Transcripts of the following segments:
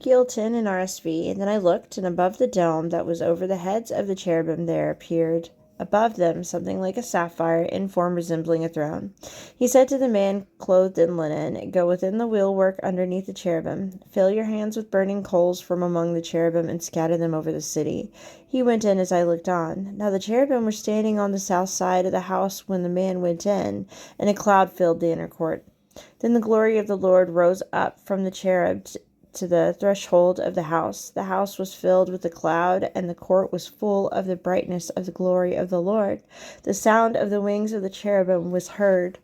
Ezekiel 10 NRSV. And then I looked, and above the dome that was over the heads of the cherubim there appeared above them something like a sapphire in form resembling a throne. He said to the man clothed in linen, "Go within the wheelwork underneath the cherubim. Fill your hands with burning coals from among the cherubim and scatter them over the city." He went in as I looked on. Now the cherubim were standing on the south side of the house when the man went in, and a cloud filled the inner court. Then the glory of the Lord rose up from the cherub to the threshold of the house. The house was filled with the cloud, and the court was full of the brightness of the glory of the Lord. The sound of the wings of the cherubim was heard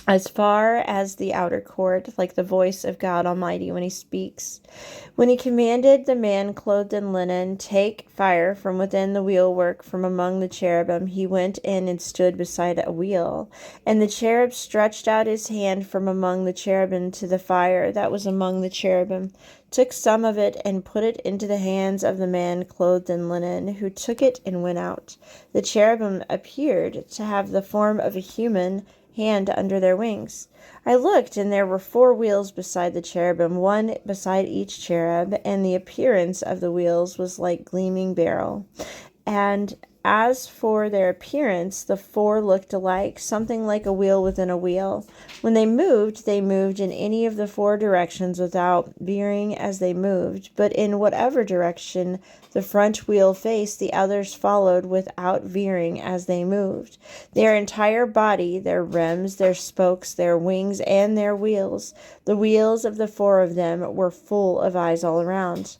as far as the outer court, like the voice of God Almighty when he speaks. When he commanded the man clothed in linen, "Take fire from within the wheelwork from among the cherubim," he went in and stood beside a wheel. And the cherub stretched out his hand from among the cherubim to the fire that was among the cherubim, took some of it and put it into the hands of the man clothed in linen, who took it and went out. The cherubim appeared to have the form of a human hand under their wings. I looked, and there were 4 wheels beside the cherubim, one beside each cherub, and the appearance of the wheels was like gleaming beryl. And as for their appearance, the 4 looked alike, something like a wheel within a wheel. When they moved in any of the 4 directions without veering as they moved, but in whatever direction the front wheel faced, the others followed without veering as they moved. Their entire body, their rims, their spokes, their wings, and their wheels, the wheels of the 4 of them, were full of eyes all around.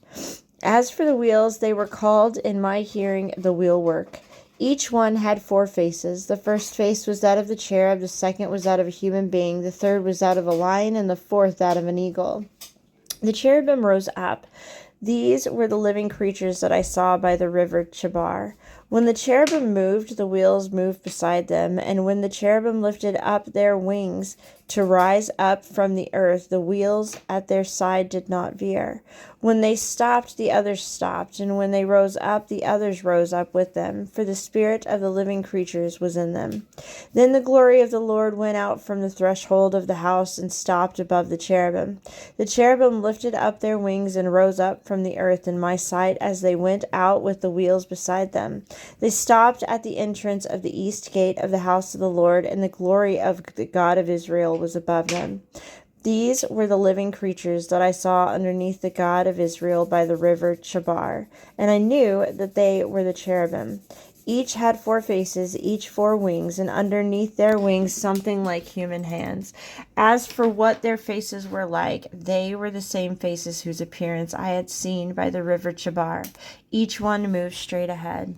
As for the wheels, they were called in my hearing the wheelwork. Each one had 4 faces. The first face was that of the cherub, the second was that of a human being, the third was that of a lion, and the fourth that of an eagle. The cherubim rose up. These were the living creatures that I saw by the river Chebar. When the cherubim moved, the wheels moved beside them, and when the cherubim lifted up their wings to rise up from the earth, the wheels at their side did not veer. When they stopped, the others stopped, and when they rose up, the others rose up with them, for the spirit of the living creatures was in them. Then the glory of the Lord went out from the threshold of the house and stopped above the cherubim. The cherubim lifted up their wings and rose up from the earth in my sight as they went out with the wheels beside them. They stopped at the entrance of the east gate of the house of the Lord, and the glory of the God of Israel was above them. These were the living creatures that I saw underneath the God of Israel by the river Chebar, and I knew that they were the cherubim. Each had 4 faces, each 4 wings, and underneath their wings something like human hands. As for what their faces were like, they were the same faces whose appearance I had seen by the river Chebar. Each one moved straight ahead.